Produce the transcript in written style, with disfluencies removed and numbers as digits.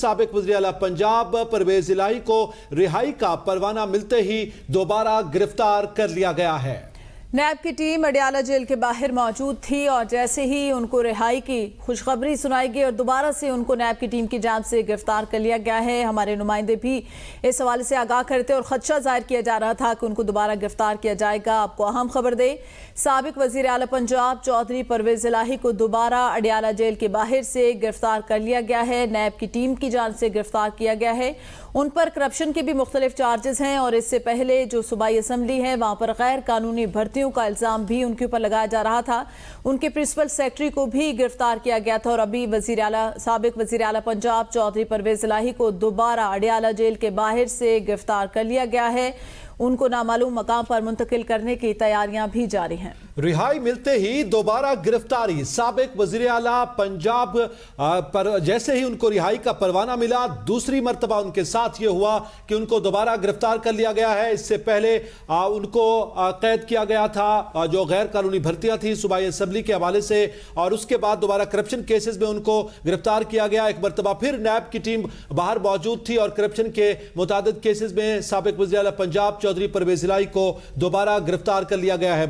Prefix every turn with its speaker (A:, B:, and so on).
A: سابق وزیر اعلیٰ پنجاب پرویز الہی کو رہائی کا پروانہ ملتے ہی دوبارہ گرفتار کر لیا گیا ہے۔
B: نیب کی ٹیم اڈیالہ جیل کے باہر موجود تھی اور جیسے ہی ان کو رہائی کی خوشخبری سنائی گئی اور دوبارہ سے ان کو نیب کی ٹیم کی جانب سے گرفتار کر لیا گیا ہے۔ ہمارے نمائندے بھی اس حوالے سے آگاہ کرتے اور خدشہ ظاہر کیا جا رہا تھا کہ ان کو دوبارہ گرفتار کیا جائے گا۔ آپ کو اہم خبر دیں، سابق وزیر اعلیٰ پنجاب چودھری پرویز الہی کو دوبارہ اڈیالہ جیل کے باہر سے گرفتار کر لیا گیا ہے۔ نیب کی ٹیم کی جانب سے گرفتار کیا گیا ہے۔ ان پر کرپشن کے بھی مختلف چارجز ہیں اور اس سے پہلے جو صوبائی اسمبلی ہے وہاں پر غیر قانونی بھرتیوں کا الزام بھی ان کے اوپر لگایا جا رہا تھا۔ ان کے پرنسپل سیکرٹری کو بھی گرفتار کیا گیا تھا اور ابھی سابق وزیر اعلیٰ پنجاب چودھری پرویز الہی کو دوبارہ اڈیالہ جیل کے باہر سے گرفتار کر لیا گیا ہے۔ ان کو نامعلوم مقام پر منتقل کرنے کی تیاریاں بھی جاری ہیں۔
A: رہائی ملتے ہی دوبارہ گرفتاری، سابق وزیر اعلیٰ پنجاب پر جیسے ہی ان کو رہائی کا پروانہ ملا، دوسری مرتبہ ان کے ساتھ یہ ہوا کہ ان کو دوبارہ گرفتار کر لیا گیا ہے۔ اس سے پہلے ان کو قید کیا گیا تھا جو غیر قانونی بھرتیاں تھیں صوبائی اسمبلی کے حوالے سے، اور اس کے بعد دوبارہ کرپشن کیسز میں ان کو گرفتار کیا گیا۔ ایک مرتبہ پھر نیب کی ٹیم باہر موجود تھی اور کرپشن کے متعدد کیسز میں سابق وزیر اعلیٰ پنجاب چودھری پرویز الہی کو دوبارہ گرفتار کر لیا گیا ہے۔